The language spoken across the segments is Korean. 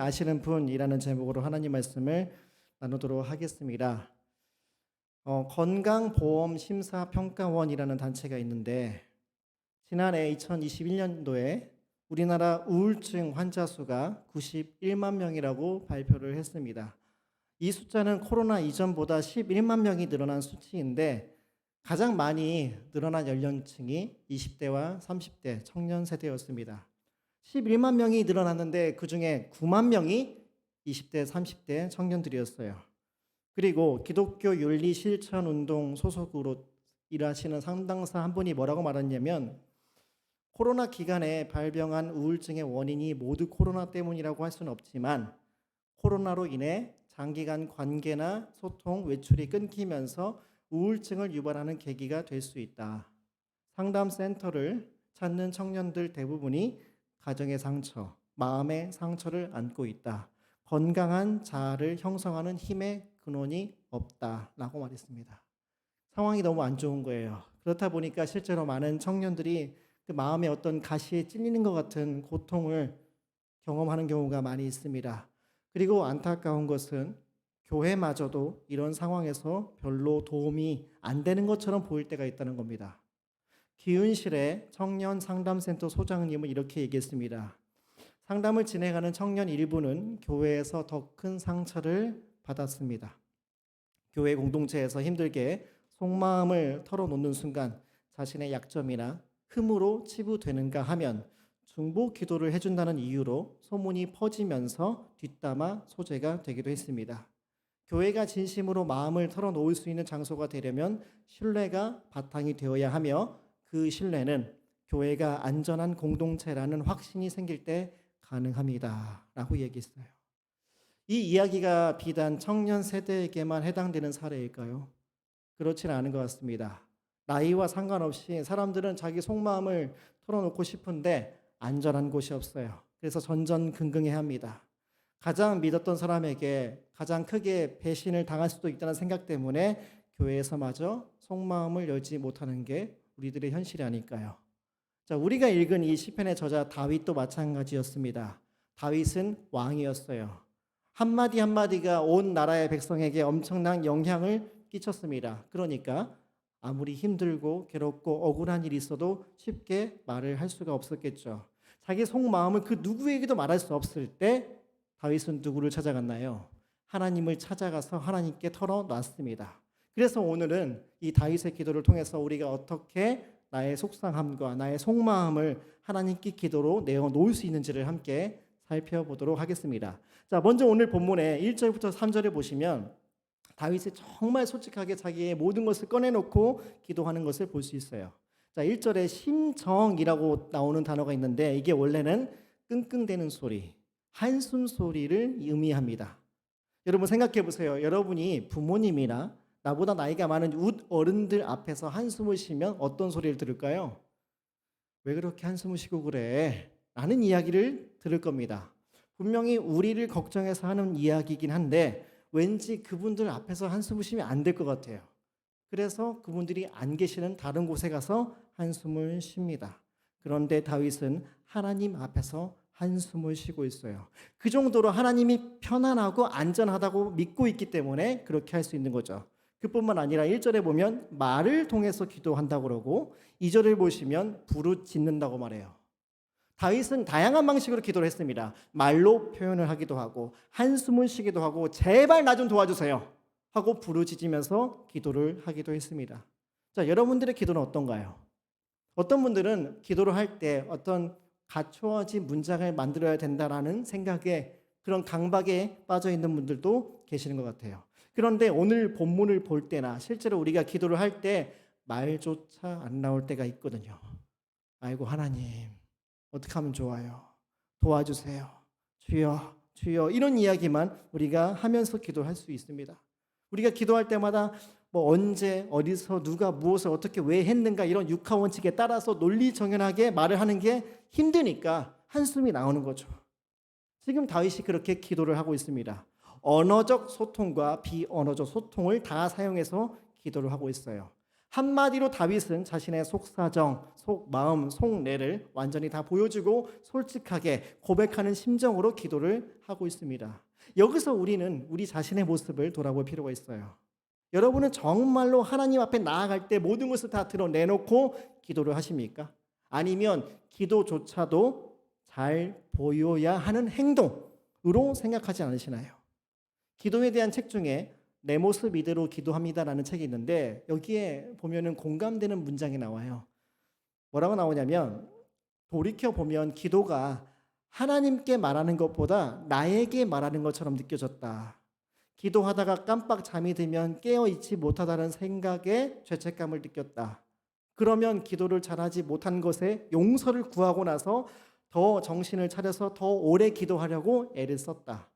아시는 분이라는 제목으로 하나님 말씀을 나누도록 하겠습니다. 건강보험심사평가원이라는 단체가 있는데 지난해 2021년도에 우리나라 우울증 환자 수가 91만 명이라고 발표를 했습니다. 이 숫자는 코로나 이전보다 11만 명이 늘어난 수치인데 가장 많이 늘어난 연령층이 20대와 30대 청년 세대였습니다. 11만 명이 늘어났는데 그중에 9만 명이 20대, 30대 청년들이었어요. 그리고 기독교 윤리 실천 운동 소속으로 일하시는 상담사 한 분이 뭐라고 말했냐면 코로나 기간에 발병한 우울증의 원인이 모두 코로나 때문이라고 할 수는 없지만 코로나로 인해 장기간 관계나 소통, 외출이 끊기면서 우울증을 유발하는 계기가 될 수 있다. 상담센터를 찾는 청년들 대부분이 가정의 상처, 마음의 상처를 안고 있다. 건강한 자아를 형성하는 힘의 근원이 없다라고 말했습니다. 상황이 너무 안 좋은 거예요. 그렇다 보니까 실제로 많은 청년들이 그 마음의 어떤 가시에 찔리는 것 같은 고통을 경험하는 경우가 많이 있습니다. 그리고 안타까운 것은 교회마저도 이런 상황에서 별로 도움이 안 되는 것처럼 보일 때가 있다는 겁니다. 기은실의 청년 상담센터 소장님은 이렇게 얘기했습니다. 상담을 진행하는 청년 일부는 교회에서 더 큰 상처를 받았습니다. 교회 공동체에서 힘들게 속마음을 털어놓는 순간 자신의 약점이나 흠으로 치부되는가 하면 중보 기도를 해준다는 이유로 소문이 퍼지면서 뒷담화 소재가 되기도 했습니다. 교회가 진심으로 마음을 털어놓을 수 있는 장소가 되려면 신뢰가 바탕이 되어야 하며 그 신뢰는 교회가 안전한 공동체라는 확신이 생길 때 가능합니다. 라고 얘기했어요. 이 이야기가 비단 청년 세대에게만 해당되는 사례일까요? 그렇지는 않은 것 같습니다. 나이와 상관없이 사람들은 자기 속마음을 털어놓고 싶은데 안전한 곳이 없어요. 그래서 전전긍긍해야 합니다. 가장 믿었던 사람에게 가장 크게 배신을 당할 수도 있다는 생각 때문에 교회에서마저 속마음을 열지 못하는 게 우리들의 현실이 아닐까요? 자, 우리가 읽은 이 시편의 저자 다윗도 마찬가지였습니다. 다윗은 왕이었어요. 한마디 한마디가 온 나라의 백성에게 엄청난 영향을 끼쳤습니다. 그러니까 아무리 힘들고 괴롭고 억울한 일이 있어도 쉽게 말을 할 수가 없었겠죠. 자기 속마음을 그 누구에게도 말할 수 없을 때 다윗은 누구를 찾아갔나요? 하나님을 찾아가서 하나님께 털어놨습니다. 그래서 오늘은 이 다윗의 기도를 통해서 우리가 어떻게 나의 속상함과 나의 속마음을 하나님께 기도로 내어놓을 수 있는지를 함께 살펴보도록 하겠습니다. 자, 먼저 오늘 본문의 1절부터 3절을 보시면 다윗이 정말 솔직하게 자기의 모든 것을 꺼내놓고 기도하는 것을 볼 수 있어요. 자, 1절에 심정이라고 나오는 단어가 있는데 이게 원래는 끙끙대는 소리, 한숨 소리를 의미합니다. 여러분 생각해 보세요. 여러분이 부모님이나 나보다 나이가 많은 웃 어른들 앞에서 한숨을 쉬면 어떤 소리를 들을까요? 왜 그렇게 한숨을 쉬고 그래? 라는 이야기를 들을 겁니다. 분명히 우리를 걱정해서 하는 이야기이긴 한데 왠지 그분들 앞에서 한숨을 쉬면 안 될 것 같아요. 그래서 그분들이 안 계시는 다른 곳에 가서 한숨을 쉽니다. 그런데 다윗은 하나님 앞에서 한숨을 쉬고 있어요. 그 정도로 하나님이 편안하고 안전하다고 믿고 있기 때문에 그렇게 할 수 있는 거죠. 그뿐만 아니라 1절에 보면 말을 통해서 기도한다고 그러고 2절을 보시면 부르짖는다고 말해요. 다윗은 다양한 방식으로 기도를 했습니다. 말로 표현을 하기도 하고 한숨을 쉬기도 하고 제발 나 좀 도와주세요 하고 부르짖으면서 기도를 하기도 했습니다. 자, 여러분들의 기도는 어떤가요? 어떤 분들은 기도를 할 때 어떤 갖추어진 문장을 만들어야 된다라는 생각에 그런 강박에 빠져 있는 분들도 계시는 것 같아요. 그런데 오늘 본문을 볼 때나 실제로 우리가 기도를 할 때 말조차 안 나올 때가 있거든요. 아이고 하나님 어떻게 하면 좋아요? 도와주세요. 주여 주여 이런 이야기만 우리가 하면서 기도할 수 있습니다. 우리가 기도할 때마다 뭐 언제 어디서 누가 무엇을 어떻게 왜 했는가 이런 육하 원칙에 따라서 논리정연하게 말을 하는 게 힘드니까 한숨이 나오는 거죠. 지금 다윗이 그렇게 기도를 하고 있습니다. 언어적 소통과 비언어적 소통을 다 사용해서 기도를 하고 있어요. 한마디로 다윗은 자신의 속사정, 속마음, 속내를 완전히 다 보여주고 솔직하게 고백하는 심정으로 기도를 하고 있습니다. 여기서 우리는 우리 자신의 모습을 돌아볼 필요가 있어요. 여러분은 정말로 하나님 앞에 나아갈 때 모든 것을 다 드러내놓고 기도를 하십니까? 아니면 기도조차도 잘 보여야 하는 행동으로 생각하지 않으시나요? 기도에 대한 책 중에 내 모습 이대로 기도합니다라는 책이 있는데 여기에 보면은 공감되는 문장이 나와요. 뭐라고 나오냐면 돌이켜 보면 기도가 하나님께 말하는 것보다 나에게 말하는 것처럼 느껴졌다. 기도하다가 깜빡 잠이 들면 깨어 있지 못하다는 생각에 죄책감을 느꼈다. 그러면 기도를 잘하지 못한 것에 용서를 구하고 나서 더 정신을 차려서 더 오래 기도하려고 애를 썼다.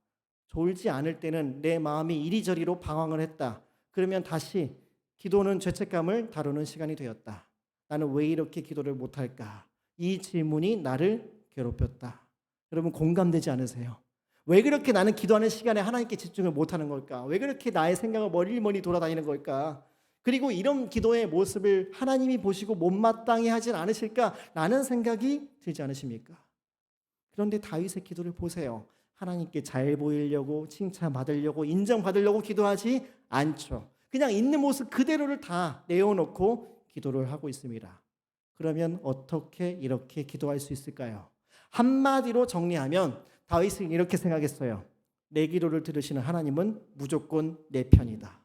졸지 않을 때는 내 마음이 이리저리로 방황을 했다. 그러면 다시 기도는 죄책감을 다루는 시간이 되었다. 나는 왜 이렇게 기도를 못할까? 이 질문이 나를 괴롭혔다. 여러분 공감되지 않으세요? 왜 그렇게 나는 기도하는 시간에 하나님께 집중을 못하는 걸까? 왜 그렇게 나의 생각을 머리머리 돌아다니는 걸까? 그리고 이런 기도의 모습을 하나님이 보시고 못마땅해 하진 않으실까라는 생각이 들지 않으십니까? 그런데 다윗의 기도를 보세요. 하나님께 잘 보이려고 칭찬받으려고 인정받으려고 기도하지 않죠. 그냥 있는 모습 그대로를 다 내어놓고 기도를 하고 있습니다. 그러면 어떻게 이렇게 기도할 수 있을까요? 한마디로 정리하면 다윗은 이렇게 생각했어요. 내 기도를 들으시는 하나님은 무조건 내 편이다.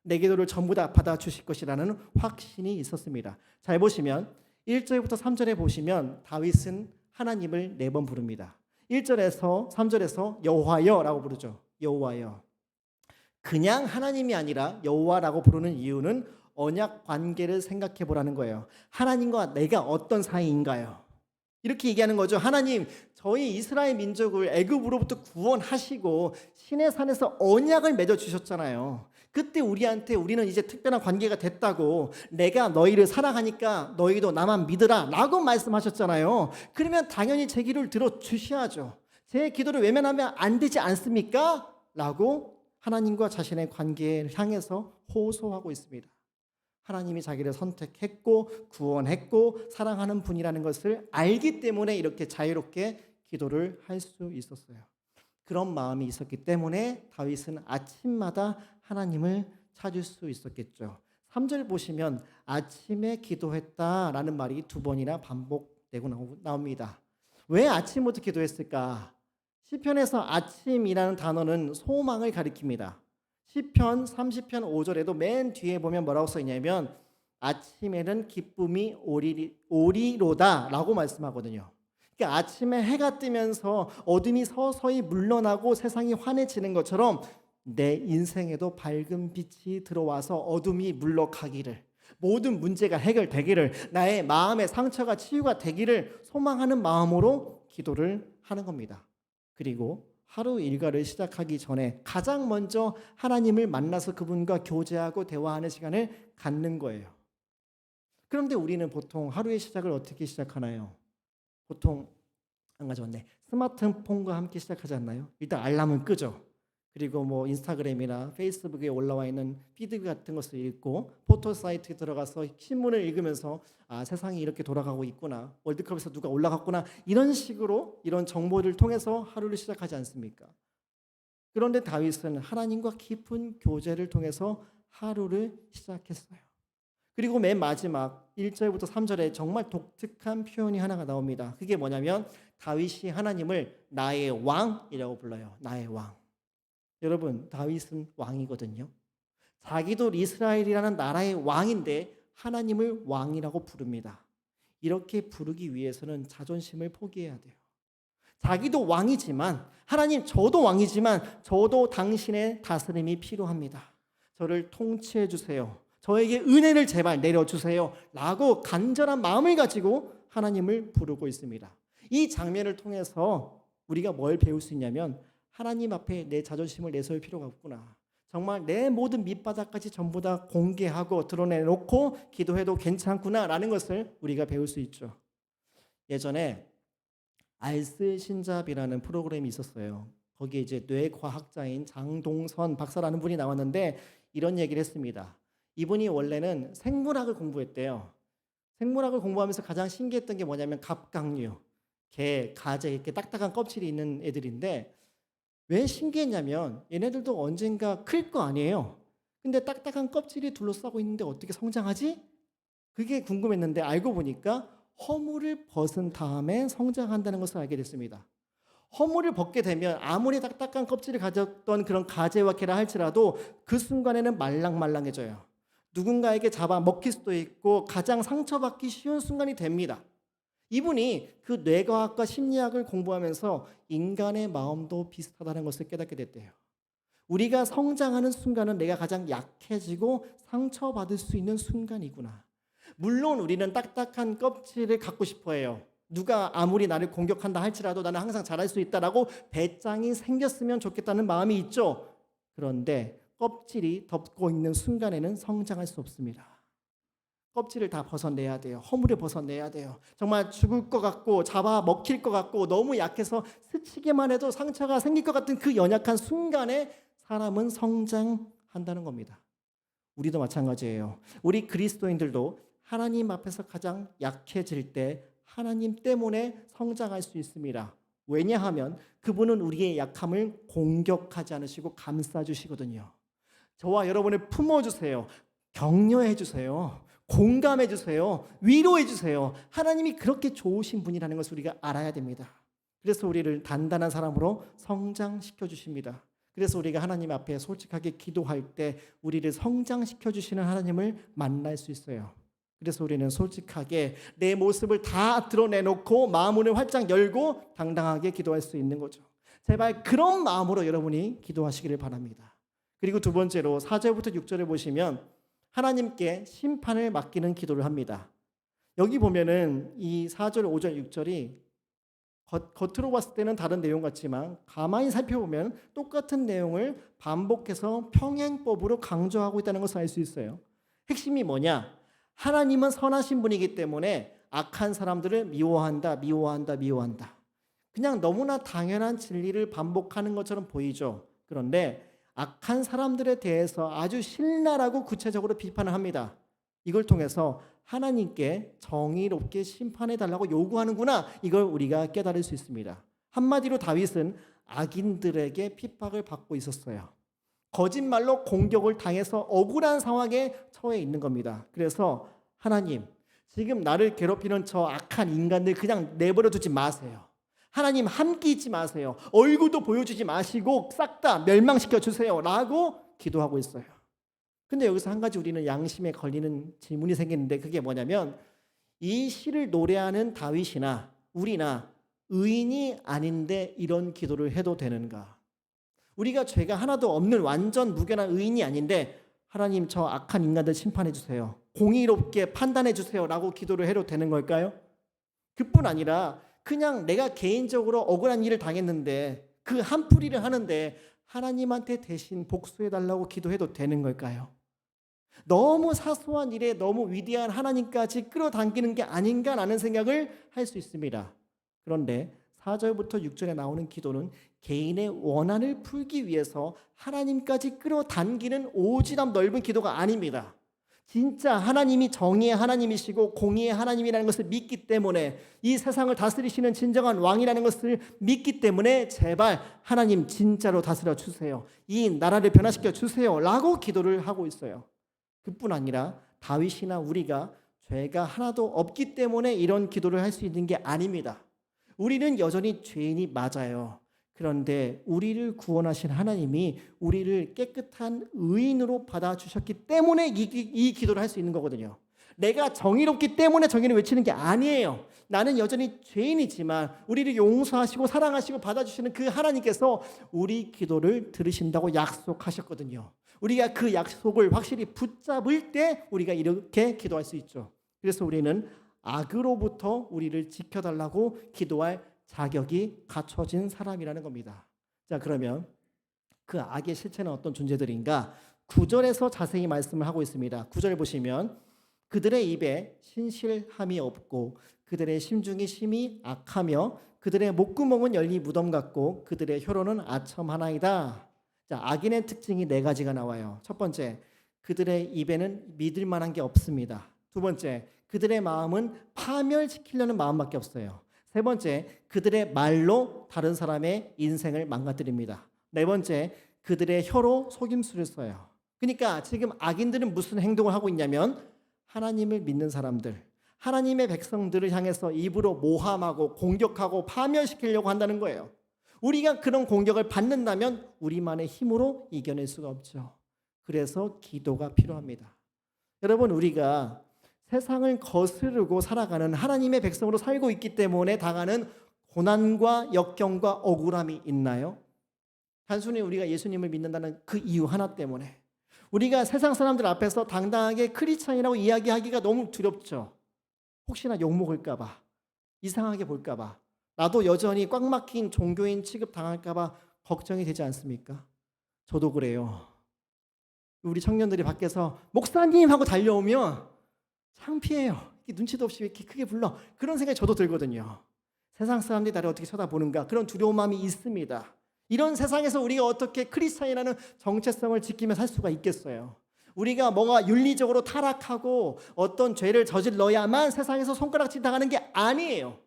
내 기도를 전부 다 받아주실 것이라는 확신이 있었습니다. 잘 보시면 1절부터 3절에 보시면 다윗은 하나님을 4번 부릅니다. 1절에서 3절에서 여호와여라고 부르죠. 여호와여. 그냥 하나님이 아니라 여호와라고 부르는 이유는 언약 관계를 생각해 보라는 거예요. 하나님과 내가 어떤 사이인가요? 이렇게 얘기하는 거죠. 하나님, 저희 이스라엘 민족을 애굽으로부터 구원하시고 신의 산에서 언약을 맺어 주셨잖아요. 그때 우리는 이제 특별한 관계가 됐다고, 내가 너희를 사랑하니까 너희도 나만 믿으라 라고 말씀하셨잖아요. 그러면 당연히 제 기도를 들어주셔야죠. 제 기도를 외면하면 안 되지 않습니까? 라고 하나님과 자신의 관계를 향해서 호소하고 있습니다. 하나님이 자기를 선택했고 구원했고 사랑하는 분이라는 것을 알기 때문에 이렇게 자유롭게 기도를 할 수 있었어요. 그런 마음이 있었기 때문에 다윗은 아침마다 하나님을 찾을 수 있었겠죠. 3절 보시면 아침에 기도했다라는 말이 2번이나 반복되고 나옵니다. 왜 아침부터 기도했을까? 시편에서 아침이라는 단어는 소망을 가리킵니다. 시편 30편 5절에도 맨 뒤에 보면 뭐라고 써 있냐면 아침에는 기쁨이 오리로다 라고 말씀하거든요. 그러니까 아침에 해가 뜨면서 어둠이 서서히 물러나고 세상이 환해지는 것처럼 내 인생에도 밝은 빛이 들어와서 어둠이 물러가기를, 모든 문제가 해결되기를, 나의 마음의 상처가 치유가 되기를 소망하는 마음으로 기도를 하는 겁니다. 그리고 하루 일과를 시작하기 전에 가장 먼저 하나님을 만나서 그분과 교제하고 대화하는 시간을 갖는 거예요. 그런데 우리는 보통 하루의 시작을 어떻게 시작하나요? 보통 안 가져왔네. 스마트폰과 함께 시작하지 않나요? 일단 알람은 끄죠. 그리고 뭐 인스타그램이나 페이스북에 올라와 있는 피드 같은 것을 읽고 포토 사이트에 들어가서 신문을 읽으면서 아, 세상이 이렇게 돌아가고 있구나. 월드컵에서 누가 올라갔구나. 이런 식으로 이런 정보를 통해서 하루를 시작하지 않습니까? 그런데 다윗은 하나님과 깊은 교제를 통해서 하루를 시작했어요. 그리고 맨 마지막 1절부터 3절에 정말 독특한 표현이 하나가 나옵니다. 그게 뭐냐면 다윗이 하나님을 나의 왕이라고 불러요. 나의 왕. 여러분, 다윗은 왕이거든요. 자기도 이스라엘이라는 나라의 왕인데 하나님을 왕이라고 부릅니다. 이렇게 부르기 위해서는 자존심을 포기해야 돼요. 자기도 왕이지만 하나님, 저도 왕이지만 저도 당신의 다스림이 필요합니다. 저를 통치해 주세요. 저에게 은혜를 제발 내려주세요 라고 간절한 마음을 가지고 하나님을 부르고 있습니다. 이 장면을 통해서 우리가 뭘 배울 수 있냐면 하나님 앞에 내 자존심을 내세울 필요가 없구나. 정말 내 모든 밑바닥까지 전부 다 공개하고 드러내놓고 기도해도 괜찮구나라는 것을 우리가 배울 수 있죠. 예전에 알스 신잡이라는 프로그램이 있었어요. 거기에 이제 뇌과학자인 장동선 박사라는 분이 나왔는데 이런 얘기를 했습니다. 이분이 원래는 생물학을 공부했대요. 생물학을 공부하면서 가장 신기했던 게 뭐냐면 갑각류, 개, 가재 이렇게 딱딱한 껍질이 있는 애들인데 왜 신기했냐면 얘네들도 언젠가 클 거 아니에요. 근데 딱딱한 껍질이 둘러싸고 있는데 어떻게 성장하지? 그게 궁금했는데 알고 보니까 허물을 벗은 다음에 성장한다는 것을 알게 됐습니다. 허물을 벗게 되면 아무리 딱딱한 껍질을 가졌던 그런 가재와 개라 할지라도 그 순간에는 말랑말랑해져요. 누군가에게 잡아 먹힐 수도 있고 가장 상처받기 쉬운 순간이 됩니다. 이분이 그 뇌과학과 심리학을 공부하면서 인간의 마음도 비슷하다는 것을 깨닫게 됐대요. 우리가 성장하는 순간은 내가 가장 약해지고 상처받을 수 있는 순간이구나. 물론 우리는 딱딱한 껍질을 갖고 싶어 해요. 누가 아무리 나를 공격한다 할지라도 나는 항상 잘할 수 있다라고 배짱이 생겼으면 좋겠다는 마음이 있죠. 그런데 껍질이 덮고 있는 순간에는 성장할 수 없습니다. 껍질을 다 벗어내야 돼요. 허물을 벗어내야 돼요. 정말 죽을 것 같고 잡아 먹힐 것 같고 너무 약해서 스치기만 해도 상처가 생길 것 같은 그 연약한 순간에 사람은 성장한다는 겁니다. 우리도 마찬가지예요. 우리 그리스도인들도 하나님 앞에서 가장 약해질 때 하나님 때문에 성장할 수 있습니다. 왜냐하면 그분은 우리의 약함을 공격하지 않으시고 감싸주시거든요. 저와 여러분을 품어주세요. 격려해주세요. 공감해주세요. 위로해주세요. 하나님이 그렇게 좋으신 분이라는 것을 우리가 알아야 됩니다. 그래서 우리를 단단한 사람으로 성장시켜 주십니다. 그래서 우리가 하나님 앞에 솔직하게 기도할 때 우리를 성장시켜 주시는 하나님을 만날 수 있어요. 그래서 우리는 솔직하게 내 모습을 다 드러내놓고 마음을 활짝 열고 당당하게 기도할 수 있는 거죠. 제발 그런 마음으로 여러분이 기도하시기를 바랍니다. 그리고 두 번째로 4절부터 6절을 보시면 하나님께 심판을 맡기는 기도를 합니다. 여기 보면은 이 4절, 5절, 6절이 겉으로 봤을 때는 다른 내용 같지만 가만히 살펴보면 똑같은 내용을 반복해서 평행법으로 강조하고 있다는 것을 알 수 있어요. 핵심이 뭐냐? 하나님은 선하신 분이기 때문에 악한 사람들을 미워한다, 미워한다, 미워한다. 그냥 너무나 당연한 진리를 반복하는 것처럼 보이죠. 그런데 악한 사람들에 대해서 아주 신랄하고 구체적으로 비판을 합니다. 이걸 통해서 하나님께 정의롭게 심판해달라고 요구하는구나, 이걸 우리가 깨달을 수 있습니다. 한마디로 다윗은 악인들에게 핍박을 받고 있었어요. 거짓말로 공격을 당해서 억울한 상황에 처해 있는 겁니다. 그래서 하나님, 지금 나를 괴롭히는 저 악한 인간들 그냥 내버려 두지 마세요. 하나님, 함께 있지 마세요. 얼굴도 보여주지 마시고 싹 다 멸망시켜 주세요 라고 기도하고 있어요. 근데 여기서 한 가지 우리는 양심에 걸리는 질문이 생기는데 그게 뭐냐면 이 시를 노래하는 다윗이나 우리나 의인이 아닌데 이런 기도를 해도 되는가? 우리가 죄가 하나도 없는 완전 무결한 의인이 아닌데 하나님, 저 악한 인간들 심판해 주세요. 공의롭게 판단해 주세요 라고 기도를 해도 되는 걸까요? 그뿐 아니라 그냥 내가 개인적으로 억울한 일을 당했는데 그 한풀이를 하는데 하나님한테 대신 복수해달라고 기도해도 되는 걸까요? 너무 사소한 일에 너무 위대한 하나님까지 끌어당기는 게 아닌가라는 생각을 할 수 있습니다. 그런데 4절부터 6절에 나오는 기도는 개인의 원한을 풀기 위해서 하나님까지 끌어당기는 오지랖 넓은 기도가 아닙니다. 진짜 하나님이 정의의 하나님이시고 공의의 하나님이라는 것을 믿기 때문에 이 세상을 다스리시는 진정한 왕이라는 것을 믿기 때문에 제발 하나님 진짜로 다스려 주세요. 이 나라를 변화시켜 주세요 라고 기도를 하고 있어요. 그뿐 아니라 다윗이나 우리가 죄가 하나도 없기 때문에 이런 기도를 할 수 있는 게 아닙니다. 우리는 여전히 죄인이 맞아요. 그런데 우리를 구원하신 하나님이 우리를 깨끗한 의인으로 받아주셨기 때문에 이 기도를 할 수 있는 거거든요. 내가 정의롭기 때문에 정의를 외치는 게 아니에요. 나는 여전히 죄인이지만 우리를 용서하시고 사랑하시고 받아주시는 그 하나님께서 우리 기도를 들으신다고 약속하셨거든요. 우리가 그 약속을 확실히 붙잡을 때 우리가 이렇게 기도할 수 있죠. 그래서 우리는 악으로부터 우리를 지켜달라고 기도할 자격이 갖춰진 사람이라는 겁니다. 자, 그러면 그 악의 실체는 어떤 존재들인가? 9절에서 자세히 말씀을 하고 있습니다. 9절 보시면 그들의 입에 신실함이 없고 그들의 심중이 심히 악하며 그들의 목구멍은 열리 무덤 같고 그들의 혀로는 아첨 하나이다. 자, 악인의 특징이 네 가지가 나와요. 첫 번째, 그들의 입에는 믿을 만한 게 없습니다. 두 번째, 그들의 마음은 파멸시키려는 마음밖에 없어요. 세 번째, 그들의 말로 다른 사람의 인생을 망가뜨립니다. 네 번째, 그들의 혀로 속임수를 써요. 그러니까 지금 악인들은 무슨 행동을 하고 있냐면 하나님을 믿는 사람들, 하나님의 백성들을 향해서 입으로 모함하고 공격하고 파멸시키려고 한다는 거예요. 우리가 그런 공격을 받는다면 우리만의 힘으로 이겨낼 수가 없죠. 그래서 기도가 필요합니다. 여러분, 우리가 세상을 거스르고 살아가는 하나님의 백성으로 살고 있기 때문에 당하는 고난과 역경과 억울함이 있나요? 단순히 우리가 예수님을 믿는다는 그 이유 하나 때문에 우리가 세상 사람들 앞에서 당당하게 크리스찬이라고 이야기하기가 너무 두렵죠. 혹시나 욕먹을까 봐, 이상하게 볼까 봐, 나도 여전히 꽉 막힌 종교인 취급 당할까 봐 걱정이 되지 않습니까? 저도 그래요. 우리 청년들이 밖에서 목사님 하고 달려오면 창피해요. 눈치도 없이 왜 이렇게 크게 불러? 그런 생각이 저도 들거든요. 세상 사람들이 나를 어떻게 쳐다보는가? 그런 두려운 마음이 있습니다. 이런 세상에서 우리가 어떻게 크리스찬이라는 정체성을 지키며 살 수가 있겠어요? 우리가 뭔가 윤리적으로 타락하고 어떤 죄를 저질러야만 세상에서 손가락질 당하는 게 아니에요.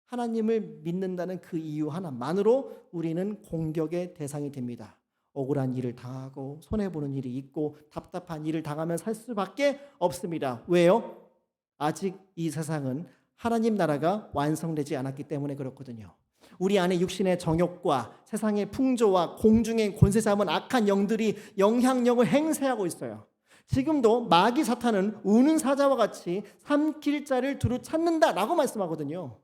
하나님을 믿는다는 그 이유 하나만으로 우리는 공격의 대상이 됩니다. 억울한 일을 당하고 손해보는 일이 있고 답답한 일을 당하면 살 수밖에 없습니다. 왜요? 아직 이 세상은 하나님 나라가 완성되지 않았기 때문에 그렇거든요. 우리 안에 육신의 정욕과 세상의 풍조와 공중의 권세 잡은 악한 영들이 영향력을 행사하고 있어요. 지금도 마귀 사탄은 우는 사자와 같이 삼킬 자를 두루 찾는다라고 말씀하거든요.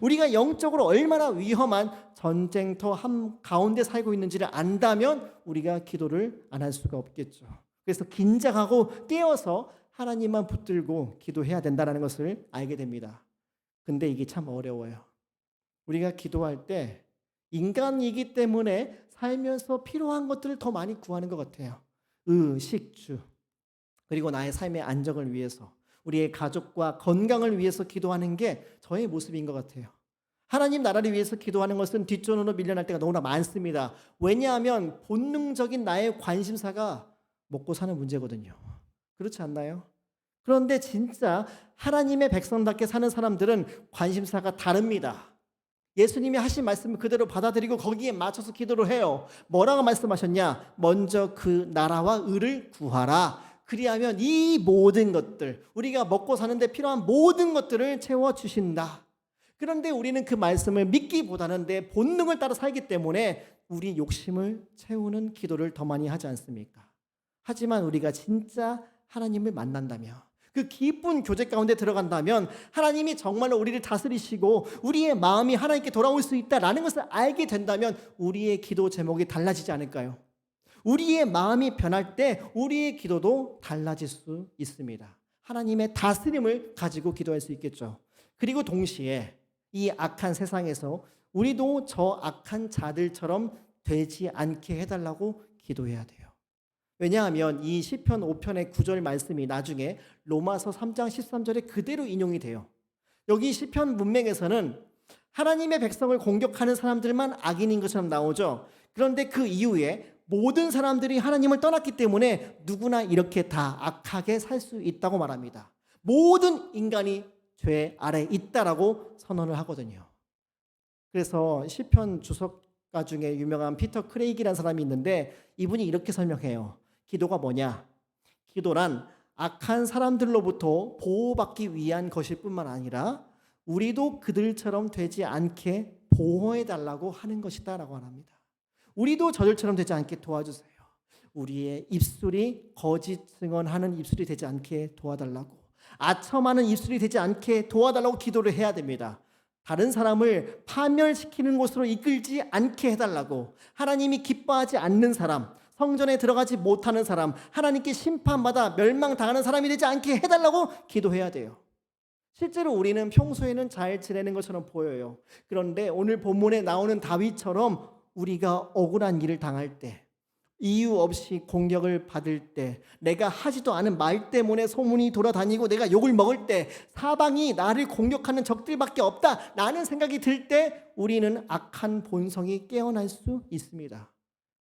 우리가 영적으로 얼마나 위험한 전쟁터 한가운데 살고 있는지를 안다면 우리가 기도를 안 할 수가 없겠죠. 그래서 긴장하고 깨어서 하나님만 붙들고 기도해야 된다는 것을 알게 됩니다. 근데 이게 참 어려워요. 우리가 기도할 때 인간이기 때문에 살면서 필요한 것들을 더 많이 구하는 것 같아요. 식주, 그리고 나의 삶의 안정을 위해서, 우리의 가족과 건강을 위해서 기도하는 게 저의 모습인 것 같아요. 하나님 나라를 위해서 기도하는 것은 뒷전으로 밀려날 때가 너무나 많습니다. 왜냐하면 본능적인 나의 관심사가 먹고 사는 문제거든요. 그렇지 않나요? 그런데 진짜 하나님의 백성답게 사는 사람들은 관심사가 다릅니다. 예수님이 하신 말씀을 그대로 받아들이고 거기에 맞춰서 기도를 해요. 뭐라고 말씀하셨냐? 먼저 그 나라와 의를 구하라. 그리하면 이 모든 것들, 우리가 먹고 사는데 필요한 모든 것들을 채워주신다. 그런데 우리는 그 말씀을 믿기보다는 내 본능을 따라 살기 때문에 우리 욕심을 채우는 기도를 더 많이 하지 않습니까? 하지만 우리가 진짜 하나님을 만난다면, 그 기쁜 교제 가운데 들어간다면 하나님이 정말로 우리를 다스리시고 우리의 마음이 하나님께 돌아올 수 있다라는 것을 알게 된다면 우리의 기도 제목이 달라지지 않을까요? 우리의 마음이 변할 때 우리의 기도도 달라질 수 있습니다. 하나님의 다스림을 가지고 기도할 수 있겠죠. 그리고 동시에 이 악한 세상에서 우리도 저 악한 자들처럼 되지 않게 해달라고 기도해야 돼요. 왜냐하면 이 시편 5편의 9절 말씀이 나중에 로마서 3장 13절에 그대로 인용이 돼요. 여기 시편 문맥에서는 하나님의 백성을 공격하는 사람들만 악인인 것처럼 나오죠. 그런데 그 이후에 모든 사람들이 하나님을 떠났기 때문에 누구나 이렇게 다 악하게 살 수 있다고 말합니다. 모든 인간이 죄 아래 있다라고 선언을 하거든요. 그래서 시편 주석가 중에 유명한 피터 크레이기라는 사람이 있는데 이분이 이렇게 설명해요. 기도가 뭐냐? 기도란 악한 사람들로부터 보호받기 위한 것일 뿐만 아니라 우리도 그들처럼 되지 않게 보호해달라고 하는 것이다 라고 합니다. 우리도 저들처럼 되지 않게 도와주세요. 우리의 입술이 거짓 증언하는 입술이 되지 않게 도와달라고, 아첨하는 입술이 되지 않게 도와달라고 기도를 해야 됩니다. 다른 사람을 파멸시키는 곳으로 이끌지 않게 해달라고, 하나님이 기뻐하지 않는 사람, 성전에 들어가지 못하는 사람, 하나님께 심판받아 멸망당하는 사람이 되지 않게 해달라고 기도해야 돼요. 실제로 우리는 평소에는 잘 지내는 것처럼 보여요. 그런데 오늘 본문에 나오는 다윗처럼 우리가 억울한 일을 당할 때, 이유 없이 공격을 받을 때, 내가 하지도 않은 말 때문에 소문이 돌아다니고 내가 욕을 먹을 때, 사방이 나를 공격하는 적들밖에 없다라는 생각이 들 때 우리는 악한 본성이 깨어날 수 있습니다.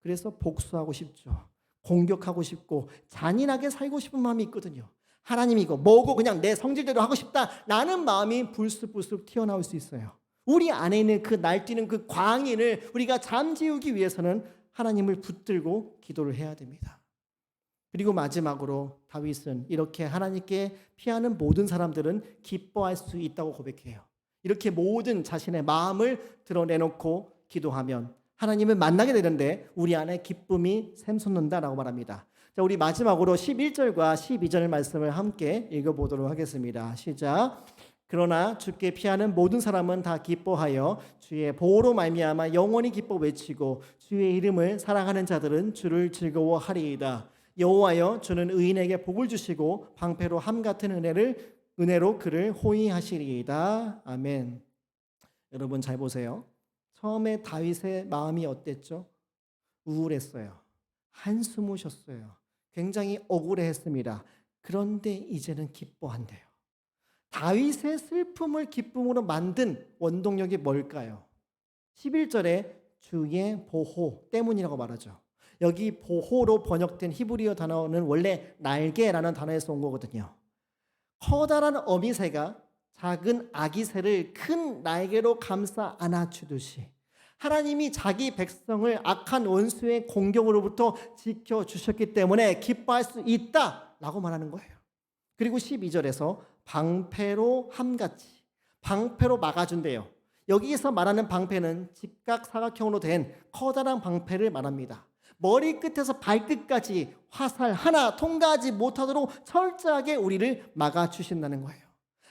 그래서 복수하고 싶죠. 공격하고 싶고 잔인하게 살고 싶은 마음이 있거든요. 하나님이고 뭐고 그냥 내 성질대로 하고 싶다라는 마음이 불쑥불쑥 튀어나올 수 있어요. 우리 안에 있는 그 날뛰는 그 광인을 우리가 잠재우기 위해서는 하나님을 붙들고 기도를 해야 됩니다. 그리고 마지막으로 다윗은 이렇게 하나님께 피하는 모든 사람들은 기뻐할 수 있다고 고백해요. 이렇게 모든 자신의 마음을 드러내놓고 기도하면 하나님을 만나게 되는데 우리 안에 기쁨이 샘솟는다라고 말합니다. 자, 우리 마지막으로 11절과 12절 말씀을 함께 읽어보도록 하겠습니다. 시작. 그러나 주께 피하는 모든 사람은 다 기뻐하여 주의 보호로 말미암아 영원히 기뻐 외치고 주의 이름을 사랑하는 자들은 주를 즐거워하리이다. 여호와여, 주는 의인에게 복을 주시고 방패로 함 같은 은혜로 그를 호위하시리이다. 아멘. 여러분 잘 보세요. 처음에 다윗의 마음이 어땠죠? 우울했어요. 한숨을 쉬었어요. 굉장히 억울해했습니다. 그런데 이제는 기뻐한대요. 다윗의 슬픔을 기쁨으로 만든 원동력이 뭘까요? 11절에 주의 보호 때문이라고 말하죠. 여기 보호로 번역된 히브리어 단어는 원래 날개라는 단어에서 온 거거든요. 커다란 어미새가 작은 아기새를 큰 날개로 감싸 안아주듯이 하나님이 자기 백성을 악한 원수의 공격으로부터 지켜주셨기 때문에 기뻐할 수 있다라고 말하는 거예요. 그리고 12절에서 방패로 함같이 방패로 막아준대요. 여기서 말하는 방패는 직각사각형으로 된 커다란 방패를 말합니다. 머리끝에서 발끝까지 화살 하나 통과하지 못하도록 철저하게 우리를 막아주신다는 거예요.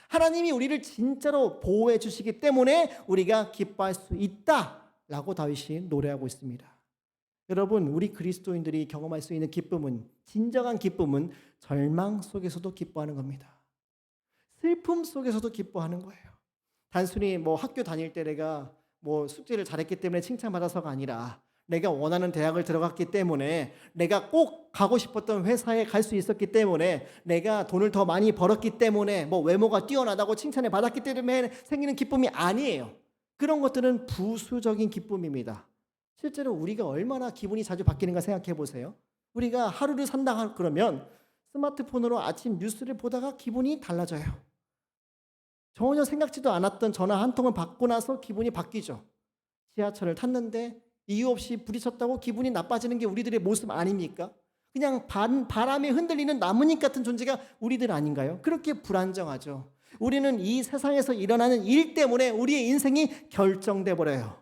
하나님이 우리를 진짜로 보호해 주시기 때문에 우리가 기뻐할 수 있다라고 다윗이 노래하고 있습니다. 여러분, 우리 그리스도인들이 경험할 수 있는 기쁨은, 진정한 기쁨은 절망 속에서도 기뻐하는 겁니다. 슬픔 속에서도 기뻐하는 거예요. 단순히 학교 다닐 때 내가 숙제를 잘했기 때문에 칭찬받아서가 아니라 내가 원하는 대학을 들어갔기 때문에 내가 꼭 가고 싶었던 회사에 갈 수 있었기 때문에 내가 돈을 더 많이 벌었기 때문에 외모가 뛰어나다고 칭찬을 받았기 때문에 생기는 기쁨이 아니에요. 그런 것들은 부수적인 기쁨입니다. 실제로 우리가 얼마나 기분이 자주 바뀌는가 생각해 보세요. 우리가 하루를 산다 그러면 스마트폰으로 아침 뉴스를 보다가 기분이 달라져요. 전혀 생각지도 않았던 전화 한 통을 받고 나서 기분이 바뀌죠. 지하철을 탔는데 이유 없이 부딪혔다고 기분이 나빠지는 게 우리들의 모습 아닙니까? 그냥 바람에 흔들리는 나뭇잎 같은 존재가 우리들 아닌가요? 그렇게 불안정하죠. 우리는 이 세상에서 일어나는 일 때문에 우리의 인생이 결정돼 버려요.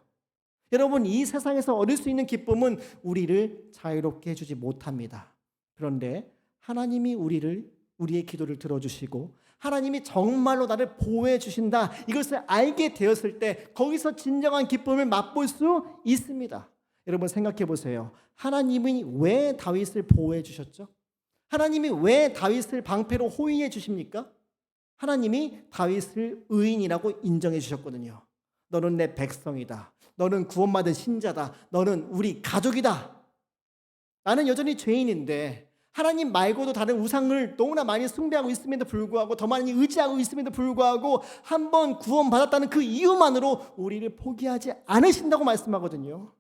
여러분, 이 세상에서 얻을 수 있는 기쁨은 우리를 자유롭게 해주지 못합니다. 그런데 하나님이 우리의 기도를 들어주시고 하나님이 정말로 나를 보호해 주신다, 이것을 알게 되었을 때 거기서 진정한 기쁨을 맛볼 수 있습니다. 여러분 생각해 보세요. 하나님이 왜 다윗을 보호해 주셨죠? 하나님이 왜 다윗을 방패로 호위해 주십니까? 하나님이 다윗을 의인이라고 인정해 주셨거든요. 너는 내 백성이다. 너는 구원받은 신자다. 너는 우리 가족이다. 나는 여전히 죄인인데 하나님 말고도 다른 우상을 너무나 많이 숭배하고 있음에도 불구하고 더 많이 의지하고 있음에도 불구하고 한 번 구원받았다는 그 이유만으로 우리를 포기하지 않으신다고 말씀하거든요.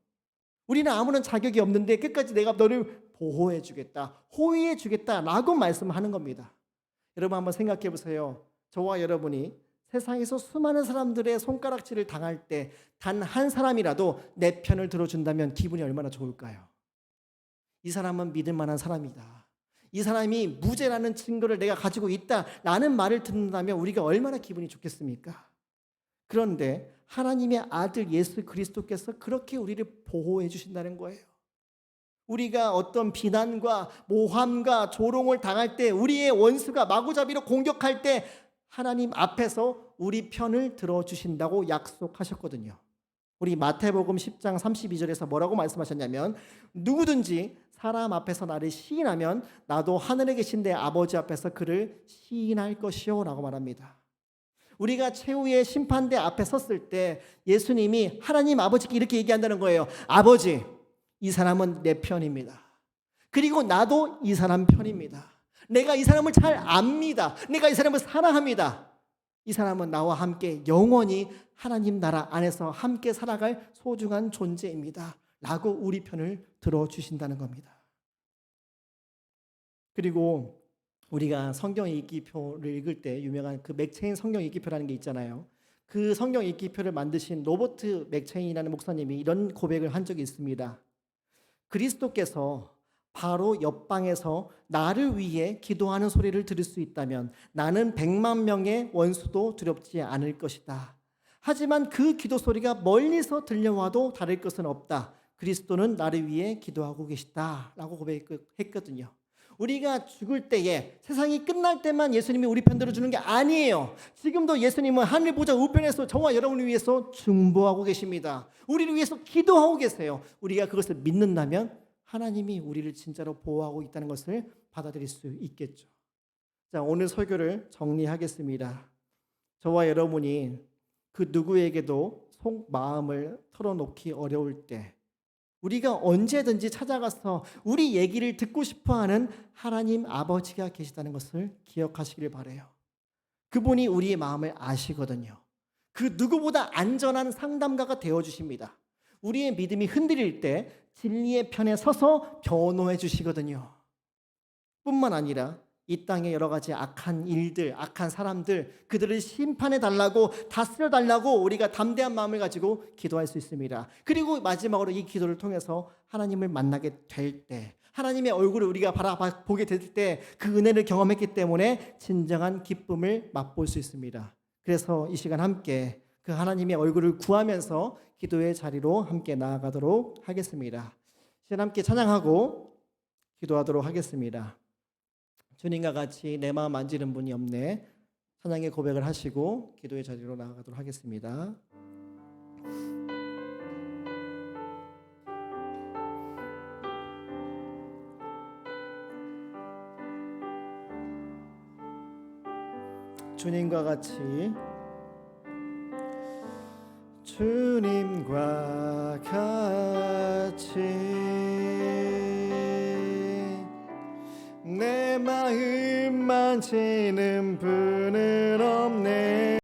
우리는 아무런 자격이 없는데 끝까지 내가 너를 보호해 주겠다, 호위해 주겠다라고 말씀하는 겁니다. 여러분 한번 생각해 보세요. 저와 여러분이 세상에서 수많은 사람들의 손가락질을 당할 때 단 한 사람이라도 내 편을 들어준다면 기분이 얼마나 좋을까요? 이 사람은 믿을 만한 사람이다, 이 사람이 무죄라는 증거를 내가 가지고 있다라는 말을 듣는다면 우리가 얼마나 기분이 좋겠습니까? 그런데 하나님의 아들 예수 그리스도께서 그렇게 우리를 보호해 주신다는 거예요. 우리가 어떤 비난과 모함과 조롱을 당할 때, 우리의 원수가 마구잡이로 공격할 때 하나님 앞에서 우리 편을 들어주신다고 약속하셨거든요. 우리 마태복음 10장 32절에서 뭐라고 말씀하셨냐면, 누구든지 사람 앞에서 나를 시인하면 나도 하늘에 계신 내 아버지 앞에서 그를 시인할 것이요 라고 말합니다. 우리가 최후의 심판대 앞에 섰을 때 예수님이 하나님 아버지께 이렇게 얘기한다는 거예요. 아버지, 이 사람은 내 편입니다. 그리고 나도 이 사람 편입니다. 내가 이 사람을 잘 압니다. 내가 이 사람을 사랑합니다. 이 사람은 나와 함께 영원히 하나님 나라 안에서 함께 살아갈 소중한 존재입니다 라고 우리 편을 들어주신다는 겁니다. 그리고 우리가 성경 읽기표를 읽을 때 유명한 그 맥체인 성경 읽기표라는 게 있잖아요. 그 성경 읽기표를 만드신 로버트 맥체인이라는 목사님이 이런 고백을 한 적이 있습니다. 그리스도께서 바로 옆방에서 나를 위해 기도하는 소리를 들을 수 있다면 나는 100만 명의 원수도 두렵지 않을 것이다. 하지만 그 기도 소리가 멀리서 들려와도 다를 것은 없다. 그리스도는 나를 위해 기도하고 계시다 라고 고백했거든요. 우리가 죽을 때에, 세상이 끝날 때만 예수님이 우리 편 들어주는 게 아니에요. 지금도 예수님은 하늘 보좌 우편에서 저와 여러분을 위해서 중보하고 계십니다. 우리를 위해서 기도하고 계세요. 우리가 그것을 믿는다면 하나님이 우리를 진짜로 보호하고 있다는 것을 받아들일 수 있겠죠. 자, 오늘 설교를 정리하겠습니다. 저와 여러분이 그 누구에게도 속 마음을 털어놓기 어려울 때 우리가 언제든지 찾아가서 우리 얘기를 듣고 싶어하는 하나님 아버지가 계시다는 것을 기억하시길 바라요. 그분이 우리의 마음을 아시거든요. 그 누구보다 안전한 상담가가 되어주십니다. 우리의 믿음이 흔들릴 때 진리의 편에 서서 변호해 주시거든요. 뿐만 아니라 이 땅의 여러 가지 악한 일들, 악한 사람들, 그들을 심판해 달라고, 다스려 달라고 우리가 담대한 마음을 가지고 기도할 수 있습니다. 그리고 마지막으로 이 기도를 통해서 하나님을 만나게 될 때, 하나님의 얼굴을 우리가 바라보게 될 때 그 은혜를 경험했기 때문에 진정한 기쁨을 맛볼 수 있습니다. 그래서 이 시간 함께 그 하나님의 얼굴을 구하면서 기도의 자리로 함께 나아가도록 하겠습니다. 시간 함께 찬양하고 기도하도록 하겠습니다. 주님과 같이 내 마음 만지는 분이 없네. 찬양의 고백을 하시고 기도의 자리로 나아가도록 하겠습니다. 주님과 같이 주님과 같이 내 마음 만지는 분은 없네.